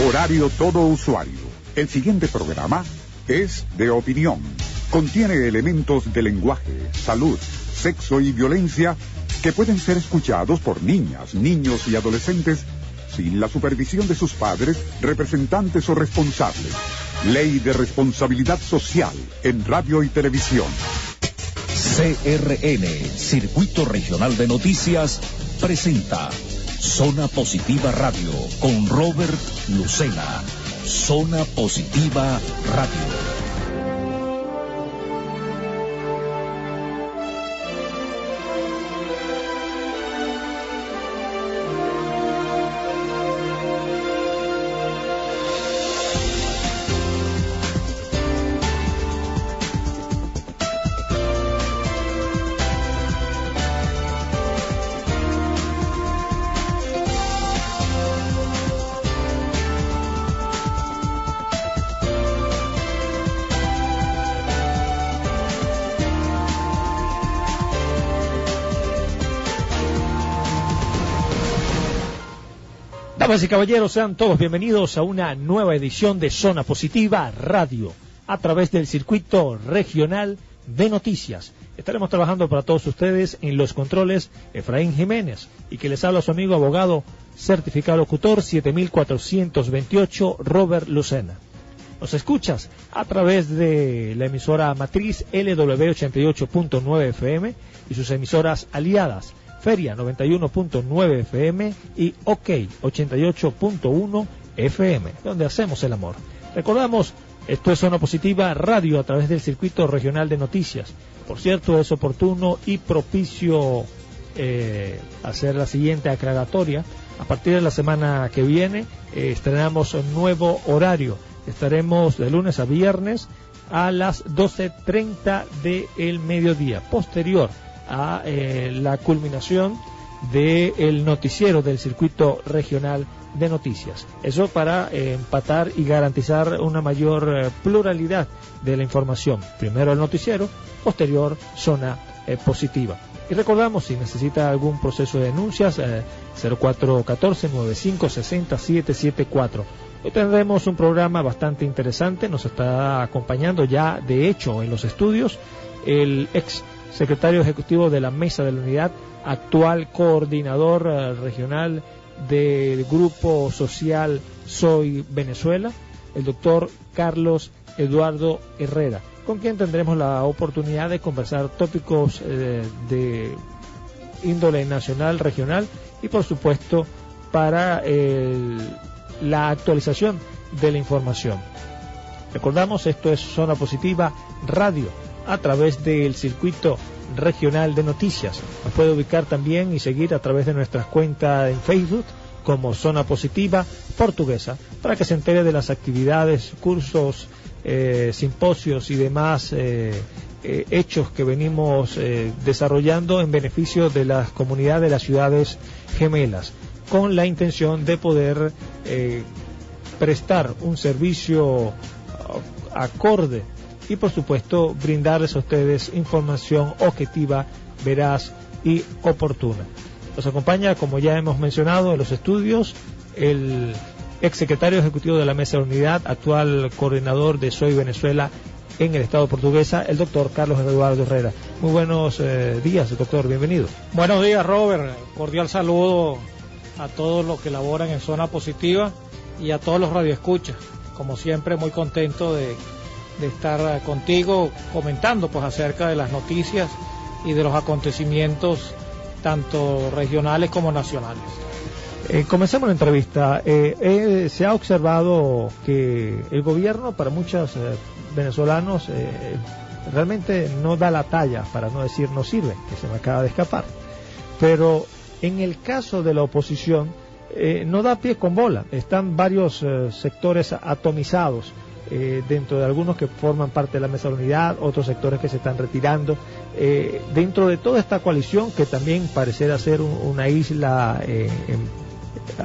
Horario todo usuario. El siguiente programa es de opinión. Contiene elementos de lenguaje, salud, sexo y violencia que pueden ser escuchados por niñas, niños y adolescentes sin la supervisión de sus padres, representantes o responsables. Ley de responsabilidad social en radio y televisión. CRN, Circuito Regional de Noticias, presenta Zona Positiva Radio con Robert Lucena. Zona Positiva Radio. Damas y caballeros, sean todos bienvenidos a una nueva edición de Zona Positiva Radio, a través del Circuito Regional de Noticias. Estaremos trabajando para todos ustedes en los controles Efraín Jiménez, y que les habla su amigo abogado certificado locutor 7428 Robert Lucena. Nos escuchas a través de la emisora matriz LW 88.9 FM y sus emisoras aliadas Feria 91.9 FM y OK 88.1 FM, donde hacemos el amor. Recordamos, esto es Zona Positiva Radio a través del Circuito Regional de Noticias. Por cierto, es oportuno y propicio hacer la siguiente aclaratoria. A partir de la semana que viene estrenamos un nuevo horario. Estaremos de lunes a viernes a las 12:30 del mediodía, posterior a la culminación del noticiero del Circuito Regional de Noticias. Eso para empatar y garantizar una mayor pluralidad de la información. Primero el noticiero, posterior Zona Positiva. Y recordamos, si necesita algún proceso de denuncias, 0414-9560-774. Hoy tendremos un programa bastante interesante. Nos está acompañando ya, de hecho, en los estudios, el ex secretario ejecutivo de la Mesa de la Unidad, actual coordinador regional del Grupo Social Soy Venezuela, el doctor Carlos Eduardo Herrera, con quien tendremos la oportunidad de conversar tópicos de índole nacional, regional y por supuesto para la actualización de la información. Recordamos, esto es Zona Positiva Radio a través del Circuito Regional de Noticias. Nos puede ubicar también y seguir a través de nuestras cuentas en Facebook como Zona Positiva Portuguesa, para que se entere de las actividades, cursos, simposios y demás hechos que venimos desarrollando en beneficio de las comunidades de las ciudades gemelas, con la intención de poder prestar un servicio acorde y por supuesto brindarles a ustedes información objetiva, veraz y oportuna. Nos acompaña, como ya hemos mencionado en los estudios, el exsecretario ejecutivo de la Mesa de la Unidad, actual coordinador de Soy Venezuela en el Estado Portuguesa, el doctor Carlos Eduardo Herrera. Muy buenos días, doctor, bienvenido. Buenos días, Robert. Cordial saludo a todos los que laboran en Zona Positiva y a todos los radioescuchas. Como siempre, muy contento de estar contigo comentando pues acerca de las noticias y de los acontecimientos tanto regionales como nacionales. Comencemos la entrevista. Se ha observado que el gobierno para muchos venezolanos realmente no da la talla, para no decir no sirve, que se me acaba de escapar. Pero en el caso de la oposición no da pie con bola. Están varios sectores atomizados. Dentro de algunos que forman parte de la Mesa de la Unidad, otros sectores que se están retirando. Dentro de toda esta coalición, que también pareciera ser una isla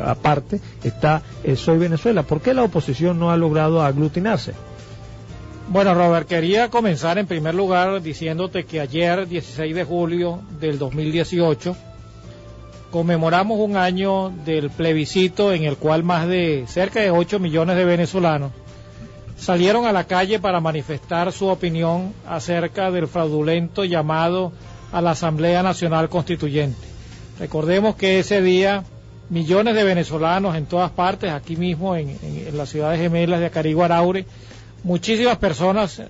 aparte, está Soy Venezuela. ¿Por qué la oposición no ha logrado aglutinarse? Bueno, Robert, quería comenzar en primer lugar diciéndote que ayer, 16 de julio del 2018, conmemoramos un año del plebiscito en el cual más de cerca de 8 millones de venezolanos salieron a la calle para manifestar su opinión acerca del fraudulento llamado a la Asamblea Nacional Constituyente. Recordemos que ese día millones de venezolanos en todas partes, aquí mismo en las ciudades gemelas de Acarigua, Araure, muchísimas personas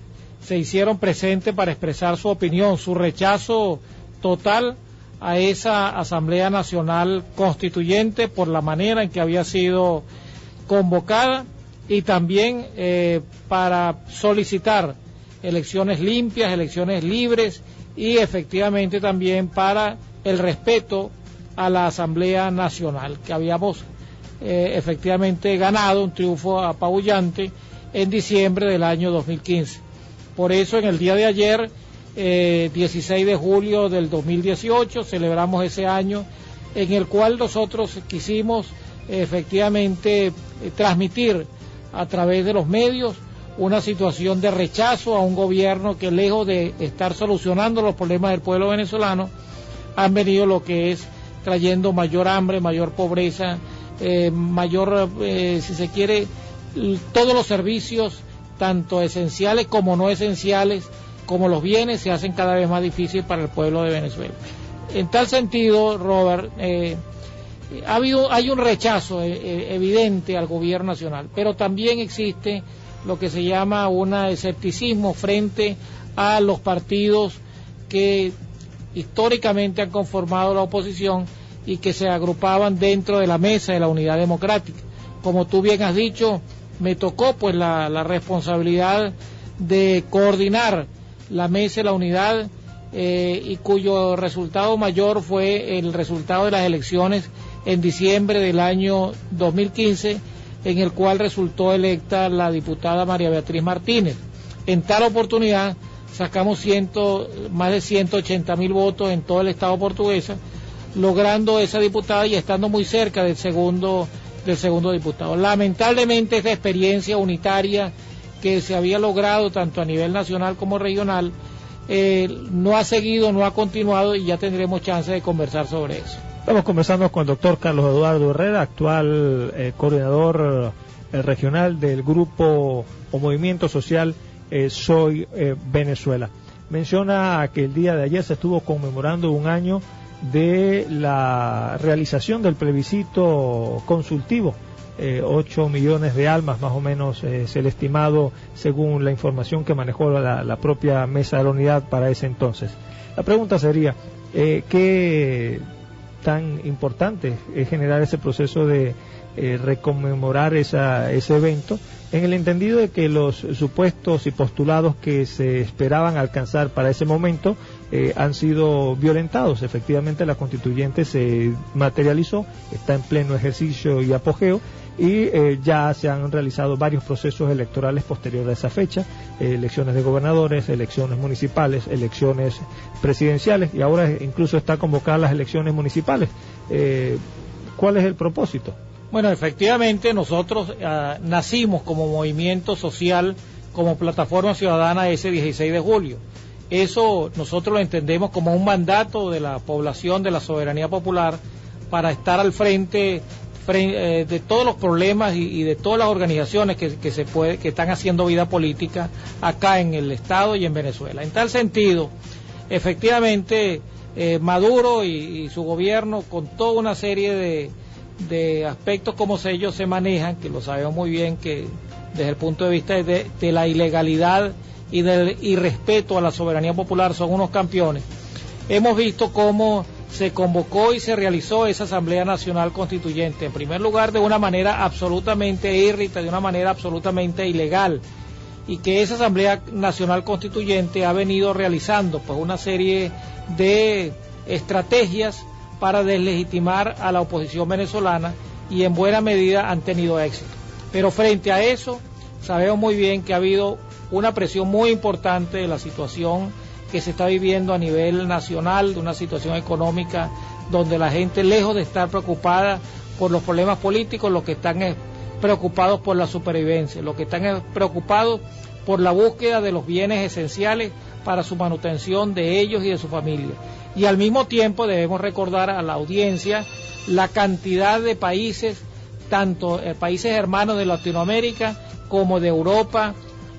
se hicieron presentes para expresar su opinión, su rechazo total a esa Asamblea Nacional Constituyente por la manera en que había sido convocada y también para solicitar elecciones limpias, elecciones libres y efectivamente también para el respeto a la Asamblea Nacional, que habíamos efectivamente ganado un triunfo apabullante en diciembre del año 2015. Por eso en el día de ayer, 16 de julio del 2018, celebramos ese año en el cual nosotros quisimos efectivamente transmitir a través de los medios una situación de rechazo a un gobierno que, lejos de estar solucionando los problemas del pueblo venezolano, han venido lo que es trayendo mayor hambre, mayor pobreza, mayor, si se quiere, todos los servicios, tanto esenciales como no esenciales, como los bienes, se hacen cada vez más difíciles para el pueblo de Venezuela. En tal sentido, Robert, hay un rechazo evidente al gobierno nacional, pero también existe lo que se llama un escepticismo frente a los partidos que históricamente han conformado la oposición y que se agrupaban dentro de la mesa de la unidad democrática. Como tú bien has dicho, me tocó pues la responsabilidad de coordinar la mesa de la unidad y cuyo resultado mayor fue el resultado de las elecciones en diciembre del año 2015, en el cual resultó electa la diputada María Beatriz Martínez. En tal oportunidad sacamos más de 180.000 votos en todo el estado portuguesa, logrando esa diputada y estando muy cerca del segundo diputado. Lamentablemente esta experiencia unitaria que se había logrado tanto a nivel nacional como regional no ha seguido, no ha continuado y ya tendremos chance de conversar sobre eso. Estamos conversando con el doctor Carlos Eduardo Herrera, actual coordinador regional del grupo o movimiento social Soy Venezuela. Menciona que el día de ayer se estuvo conmemorando un año de la realización del plebiscito consultivo. 8 millones de almas más o menos es el estimado según la información que manejó la propia mesa de la unidad para ese entonces. La pregunta sería, ¿qué tan importante es generar ese proceso de reconmemorar ese evento, en el entendido de que los supuestos y postulados que se esperaban alcanzar para ese momento han sido violentados? Efectivamente la constituyente se materializó, está en pleno ejercicio y apogeo, y ya se han realizado varios procesos electorales posteriores a esa fecha, elecciones de gobernadores, elecciones municipales, elecciones presidenciales, y ahora incluso está convocadas las elecciones municipales. ¿Cuál es el propósito? Bueno, efectivamente nosotros nacimos como movimiento social, como plataforma ciudadana ese 16 de julio. Eso nosotros lo entendemos como un mandato de la población, de la soberanía popular, para estar al frente de todos los problemas y de todas las organizaciones que están haciendo vida política acá en el Estado y en Venezuela. En tal sentido, efectivamente, Maduro y su gobierno, con toda una serie de aspectos como ellos se manejan, que lo sabemos muy bien, que desde el punto de vista de la ilegalidad y del irrespeto a la soberanía popular son unos campeones. Hemos visto cómo se convocó y se realizó esa Asamblea Nacional Constituyente, en primer lugar de una manera absolutamente irrita, de una manera absolutamente ilegal, y que esa Asamblea Nacional Constituyente ha venido realizando pues una serie de estrategias para deslegitimar a la oposición venezolana, y en buena medida han tenido éxito. Pero frente a eso, sabemos muy bien que ha habido una presión muy importante de la situación que se está viviendo a nivel nacional, de una situación económica donde la gente, lejos de estar preocupada por los problemas políticos, lo que están es preocupados por la supervivencia, lo que están es preocupados por la búsqueda de los bienes esenciales para su manutención de ellos y de su familia. Y al mismo tiempo debemos recordar a la audiencia la cantidad de países, tanto países hermanos de Latinoamérica como de Europa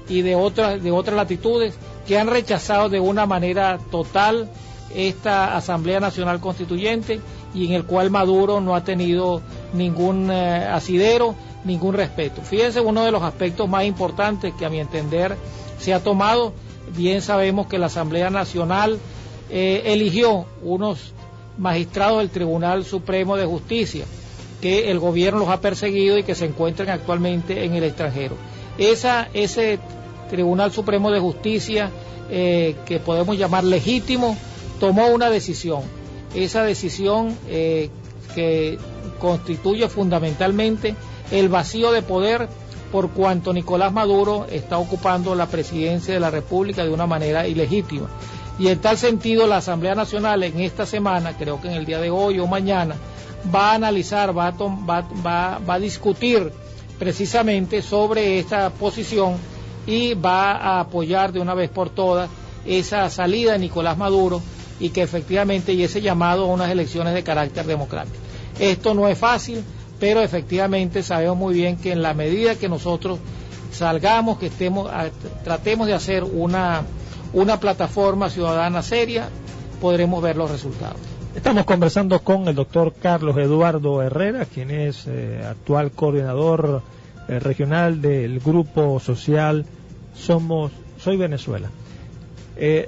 y de otras latitudes, que han rechazado de una manera total esta Asamblea Nacional Constituyente, y en el cual Maduro no ha tenido ningún asidero, ningún respeto. Fíjense, uno de los aspectos más importantes que a mi entender se ha tomado, bien sabemos que la Asamblea Nacional eligió unos magistrados del Tribunal Supremo de Justicia, que el gobierno los ha perseguido y que se encuentran actualmente en el extranjero. Ese Tribunal Supremo de Justicia, que podemos llamar legítimo, tomó una decisión. Esa decisión que constituye fundamentalmente el vacío de poder, por cuanto Nicolás Maduro está ocupando la presidencia de la República de una manera ilegítima. Y en tal sentido, la Asamblea Nacional en esta semana, creo que en el día de hoy o mañana, va a analizar, va a discutir precisamente sobre esta posición y va a apoyar de una vez por todas esa salida de Nicolás Maduro, y que efectivamente, y ese llamado a unas elecciones de carácter democrático. Esto no es fácil, pero efectivamente sabemos muy bien que en la medida que nosotros salgamos, que tratemos de hacer una plataforma ciudadana seria, podremos ver los resultados. Estamos conversando con el doctor Carlos Eduardo Herrera, quien es actual coordinador regional del grupo social Soy Venezuela.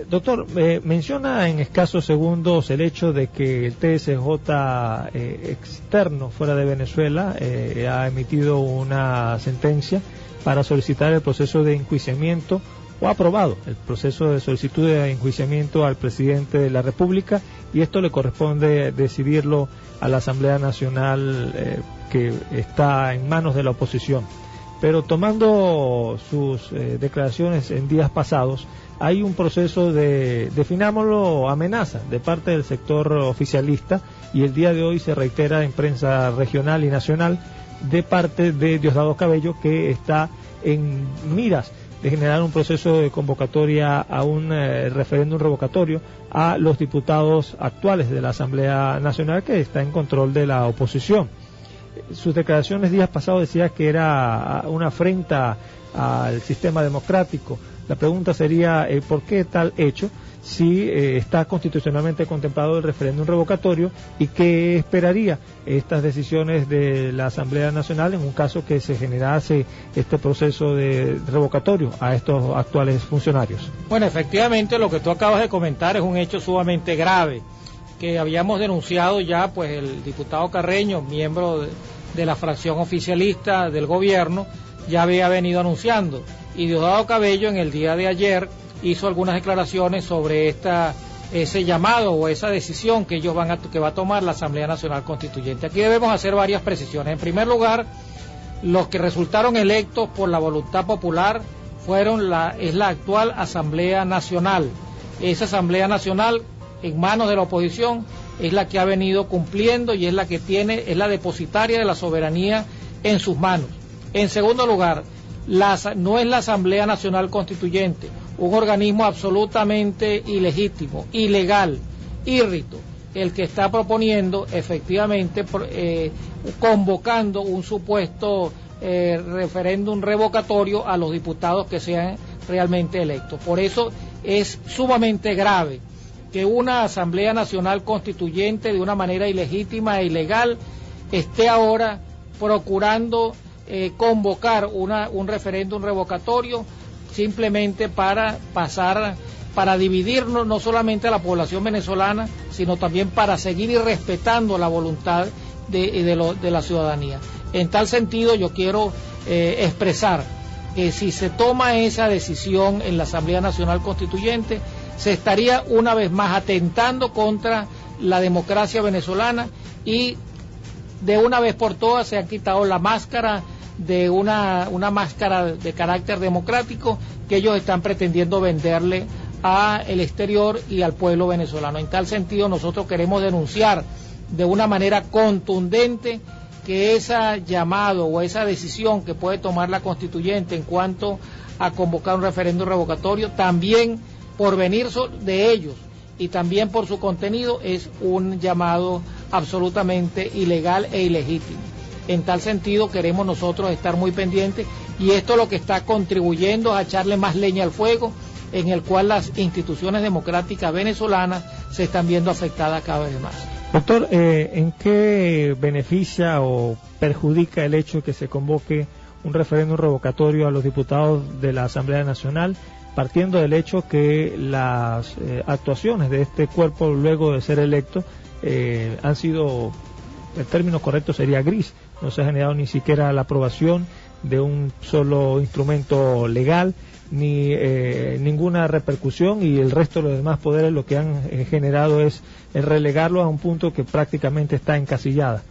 Doctor, menciona en escasos segundos el hecho de que el TSJ externo fuera de Venezuela ha emitido una sentencia para solicitar el proceso de enjuiciamiento, o ha aprobado el proceso de solicitud de enjuiciamiento al presidente de la República, y esto le corresponde decidirlo a la Asamblea Nacional, que está en manos de la oposición. Pero tomando sus declaraciones en días pasados, hay un proceso de, definámoslo, amenaza de parte del sector oficialista, y el día de hoy se reitera en prensa regional y nacional de parte de Diosdado Cabello, que está en miras de generar un proceso de convocatoria a un referéndum revocatorio a los diputados actuales de la Asamblea Nacional, que está en control de la oposición. Sus declaraciones días pasados decía que era una afrenta al sistema democrático. La pregunta sería, ¿por qué tal hecho si está constitucionalmente contemplado el referéndum revocatorio, y qué esperaría estas decisiones de la Asamblea Nacional en un caso que se generase este proceso de revocatorio a estos actuales funcionarios? Bueno, efectivamente lo que tú acabas de comentar es un hecho sumamente grave, que habíamos denunciado ya, pues el diputado Carreño, miembro de la fracción oficialista del gobierno, ya había venido anunciando, y Diosdado Cabello en el día de ayer hizo algunas declaraciones sobre ese llamado o esa decisión que ellos que va a tomar la Asamblea Nacional Constituyente. Aquí debemos hacer varias precisiones. En primer lugar, los que resultaron electos por la voluntad popular es la actual Asamblea Nacional. Esa Asamblea Nacional, en manos de la oposición, es la que ha venido cumpliendo y es la que es la depositaria de la soberanía en sus manos. En segundo lugar, no es la Asamblea Nacional Constituyente, un organismo absolutamente ilegítimo, ilegal, írrito, el que está proponiendo efectivamente convocando un supuesto referéndum revocatorio a los diputados que sean realmente electos. Por eso es sumamente grave que una Asamblea Nacional Constituyente, de una manera ilegítima e ilegal, esté ahora procurando convocar un referéndum revocatorio simplemente para dividirnos, no solamente a la población venezolana, sino también para seguir irrespetando la voluntad de la ciudadanía. En tal sentido, yo quiero expresar que si se toma esa decisión en la Asamblea Nacional Constituyente, se estaría una vez más atentando contra la democracia venezolana, y de una vez por todas se ha quitado la máscara de una máscara de carácter democrático que ellos están pretendiendo venderle al exterior y al pueblo venezolano. En tal sentido, nosotros queremos denunciar de una manera contundente que ese llamado o esa decisión que puede tomar la constituyente en cuanto a convocar un referéndum revocatorio, también por venir de ellos y también por su contenido, es un llamado absolutamente ilegal e ilegítimo. En tal sentido queremos nosotros estar muy pendientes, y esto lo que está contribuyendo a echarle más leña al fuego, en el cual las instituciones democráticas venezolanas se están viendo afectadas cada vez más. Doctor, ¿en qué beneficia o perjudica el hecho de que se convoque un referéndum revocatorio a los diputados de la Asamblea Nacional, partiendo del hecho que las actuaciones de este cuerpo luego de ser electo han sido, el término correcto sería gris? No se ha generado ni siquiera la aprobación de un solo instrumento legal, ni ninguna repercusión, y el resto de los demás poderes lo que han generado es relegarlo a un punto que prácticamente está encasillada.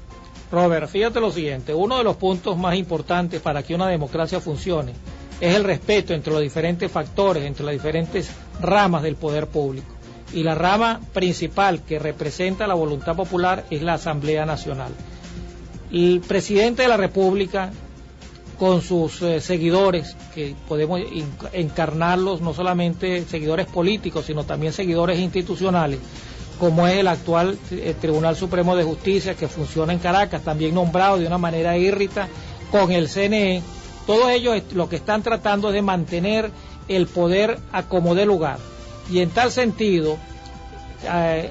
Robert, fíjate lo siguiente: uno de los puntos más importantes para que una democracia funcione es el respeto entre los diferentes factores, entre las diferentes ramas del poder público, y la rama principal que representa la voluntad popular es la Asamblea Nacional. El presidente de la República, con sus seguidores, que podemos encarnarlos, no solamente seguidores políticos, sino también seguidores institucionales, como es el actual Tribunal Supremo de Justicia, que funciona en Caracas, también nombrado de una manera írrita, con el CNE. Todos ellos lo que están tratando es de mantener el poder a como dé lugar, y en tal sentido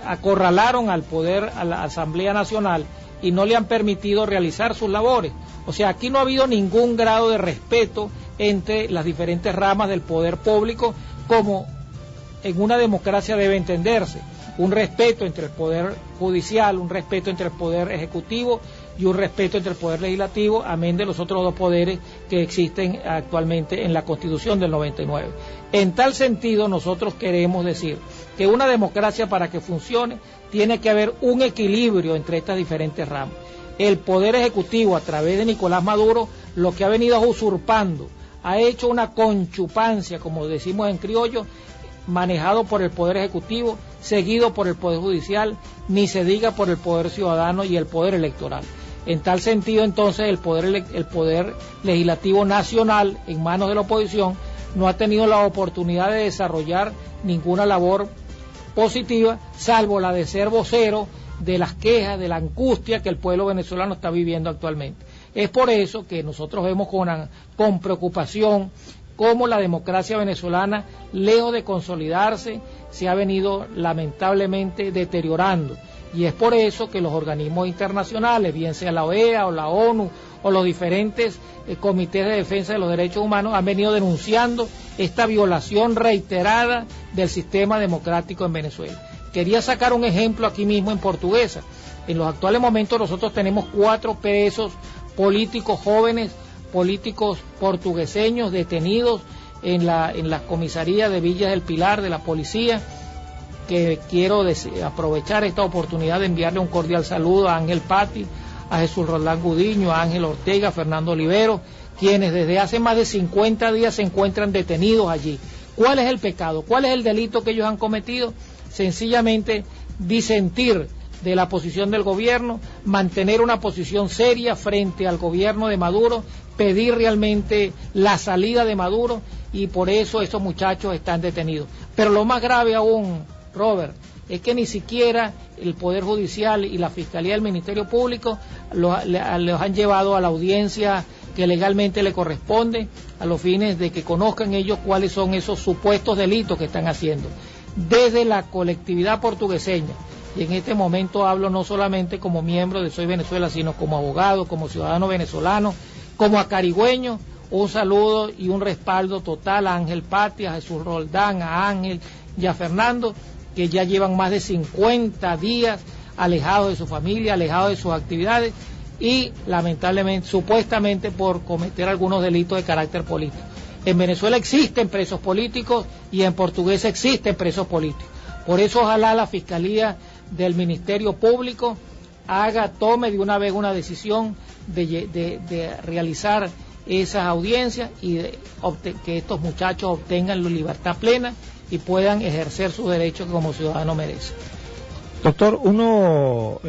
acorralaron al poder, a la Asamblea Nacional, y no le han permitido realizar sus labores. O sea, aquí no ha habido ningún grado de respeto entre las diferentes ramas del poder público, como en una democracia debe entenderse: un respeto entre el poder judicial, un respeto entre el poder ejecutivo y un respeto entre el poder legislativo, amén de los otros dos poderes que existen actualmente en la Constitución del 99. En tal sentido, nosotros queremos decir que una democracia, para que funcione, tiene que haber un equilibrio entre estas diferentes ramas. El poder ejecutivo, a través de Nicolás Maduro, lo que ha venido usurpando, ha hecho una conchupancia, como decimos en criollo, manejado por el poder ejecutivo, seguido por el poder judicial, ni se diga por el poder ciudadano y el poder electoral. En tal sentido, entonces, el poder legislativo nacional, en manos de la oposición, no ha tenido la oportunidad de desarrollar ninguna labor positiva, salvo la de ser vocero de las quejas, de la angustia que el pueblo venezolano está viviendo actualmente. Es por eso que nosotros vemos con preocupación cómo la democracia venezolana, lejos de consolidarse, se ha venido lamentablemente deteriorando. Y es por eso que los organismos internacionales, bien sea la OEA o la ONU o los diferentes comités de defensa de los derechos humanos, han venido denunciando esta violación reiterada del sistema democrático en Venezuela. Quería sacar un ejemplo aquí mismo en Portuguesa. En los actuales momentos nosotros tenemos 4 presos políticos jóvenes, políticos portugueseños detenidos en la comisaría de Villas del Pilar de la policía, que quiero aprovechar esta oportunidad de enviarle un cordial saludo a Ángel Patti, a Jesús Roldán Gudiño, a Ángel Ortega, a Fernando Olivero, quienes desde hace más de 50 días se encuentran detenidos allí. ¿Cuál es el pecado? ¿Cuál es el delito que ellos han cometido? Sencillamente disentir de la posición del gobierno, mantener una posición seria frente al gobierno de Maduro, pedir realmente la salida de Maduro, y por eso esos muchachos están detenidos. Pero lo más grave aún, Robert, es que ni siquiera el Poder Judicial y la Fiscalía del Ministerio Público los han llevado a la audiencia que legalmente le corresponde, a los fines de que conozcan ellos cuáles son esos supuestos delitos que están haciendo. Desde la colectividad portugueseña, y en este momento hablo no solamente como miembro de Soy Venezuela, sino como abogado, como ciudadano venezolano, como acarigüeño, un saludo y un respaldo total a Ángel Patti, a Jesús Roldán, a Ángel y a Fernando, que ya llevan más de 50 días alejados de su familia, alejados de sus actividades, y lamentablemente, supuestamente por cometer algunos delitos de carácter político. En Venezuela existen presos políticos y en Portuguesa existen presos políticos. Por eso ojalá la Fiscalía del Ministerio Público tome de una vez una decisión de realizar esas audiencias y que estos muchachos obtengan la libertad plena y puedan ejercer sus derechos como ciudadanos merecen. Doctor, uno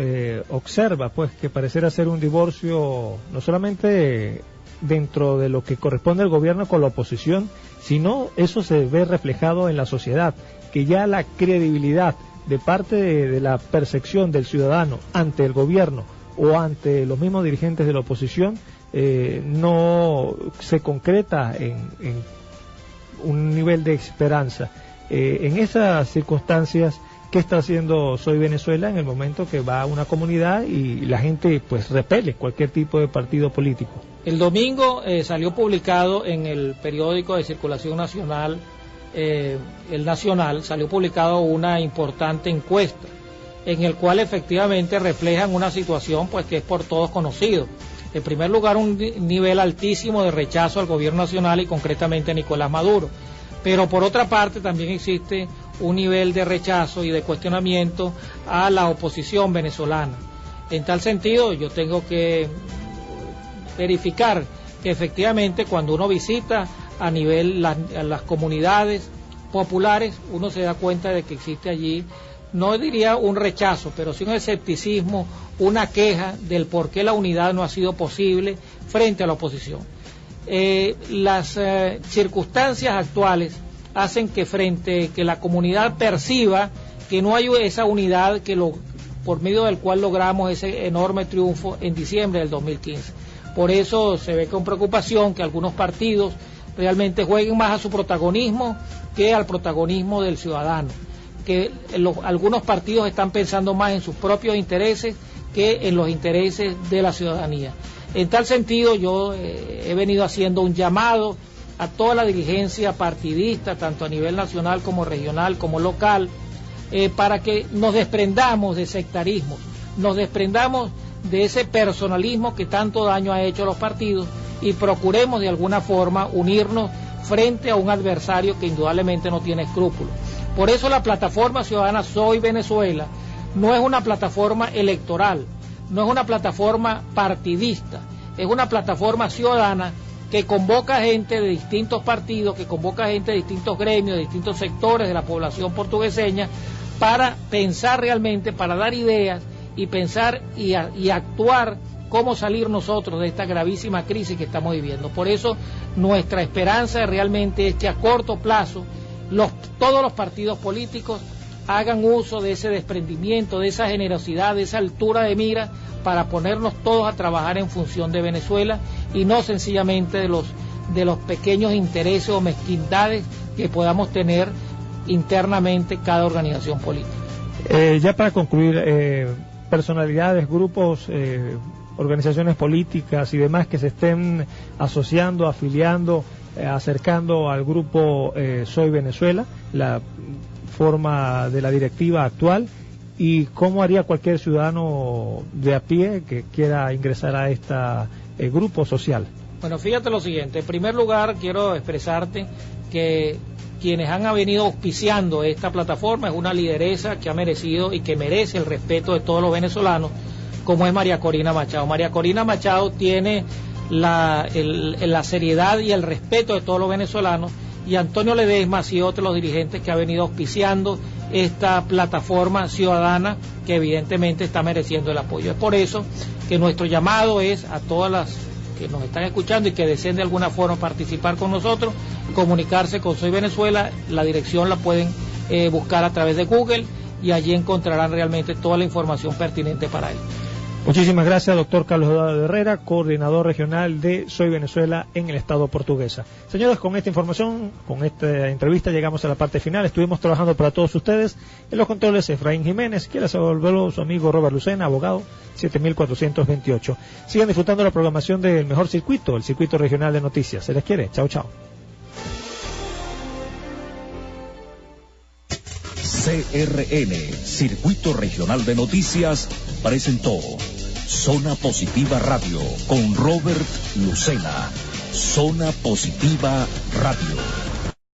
observa pues que pareciera ser un divorcio no solamente dentro de lo que corresponde al gobierno con la oposición, sino eso se ve reflejado en la sociedad, que ya la credibilidad de parte de la percepción del ciudadano ante el gobierno o ante los mismos dirigentes de la oposición no se concreta en un nivel de esperanza. En esas circunstancias, ¿qué está haciendo Soy Venezuela en el momento que va a una comunidad y la gente pues repele cualquier tipo de partido político? El domingo salió publicado en el periódico de circulación nacional, el Nacional, salió publicado una importante encuesta en el cual efectivamente reflejan una situación pues que es por todos conocido. En primer lugar, un nivel altísimo de rechazo al gobierno nacional y concretamente a Nicolás Maduro. Pero por otra parte también existe un nivel de rechazo y de cuestionamiento a la oposición venezolana. En tal sentido, yo tengo que verificar que efectivamente cuando uno visita a nivel las comunidades populares, uno se da cuenta de que existe allí, no diría un rechazo, pero sí un escepticismo, una queja del por qué la unidad no ha sido posible frente a la oposición. Las circunstancias actuales hacen que la comunidad perciba que no hay esa unidad por medio del cual logramos ese enorme triunfo en diciembre del 2015. Por eso se ve con preocupación que algunos partidos realmente jueguen más a su protagonismo que al protagonismo del ciudadano, que algunos partidos están pensando más en sus propios intereses que en los intereses de la ciudadanía. En tal sentido, yo he venido haciendo un llamado a toda la dirigencia partidista, tanto a nivel nacional como regional, como local, para que nos desprendamos de sectarismo, nos desprendamos de ese personalismo que tanto daño ha hecho a los partidos y procuremos de alguna forma unirnos frente a un adversario que indudablemente no tiene escrúpulos. Por eso la plataforma ciudadana Soy Venezuela no es una plataforma electoral, no es una plataforma partidista, es una plataforma ciudadana que convoca gente de distintos partidos, que convoca gente de distintos gremios, de distintos sectores de la población portugueseña, para pensar realmente, para dar ideas y pensar y actuar cómo salir nosotros de esta gravísima crisis que estamos viviendo. Por eso nuestra esperanza realmente es que a corto plazo todos los partidos políticos hagan uso de ese desprendimiento, de esa generosidad, de esa altura de mira para ponernos todos a trabajar en función de Venezuela y no sencillamente de los pequeños intereses o mezquindades que podamos tener internamente cada organización política. Ya para concluir, personalidades, grupos, organizaciones políticas y demás que se estén asociando, afiliando, acercando al grupo Soy Venezuela, la forma de la directiva actual, y cómo haría cualquier ciudadano de a pie que quiera ingresar a este grupo social. Bueno, fíjate lo siguiente. En primer lugar, quiero expresarte que quienes han venido auspiciando esta plataforma es una lideresa que ha merecido y que merece el respeto de todos los venezolanos, como es María Corina Machado. María Corina Machado tiene la seriedad y el respeto de todos los venezolanos, y Antonio Ledesma ha sido otro de los dirigentes que ha venido auspiciando esta plataforma ciudadana que evidentemente está mereciendo el apoyo. Es por eso que nuestro llamado es a todas las que nos están escuchando y que deseen de alguna forma participar con nosotros, comunicarse con Soy Venezuela. La dirección la pueden buscar a través de Google y allí encontrarán realmente toda la información pertinente para ellos. Muchísimas gracias, doctor Carlos Eduardo Herrera, coordinador regional de Soy Venezuela en el Estado portuguesa. Señores, con esta información, con esta entrevista, llegamos a la parte final. Estuvimos trabajando para todos ustedes. En los controles, Efraín Jiménez, que les habló su amigo Robert Lucena, abogado, 7428. Sigan disfrutando la programación del mejor circuito, el circuito regional de noticias. Se les quiere. Chao, chao. CRN, Circuito Regional de Noticias, presentó Zona Positiva Radio con Robert Lucena. Zona Positiva Radio.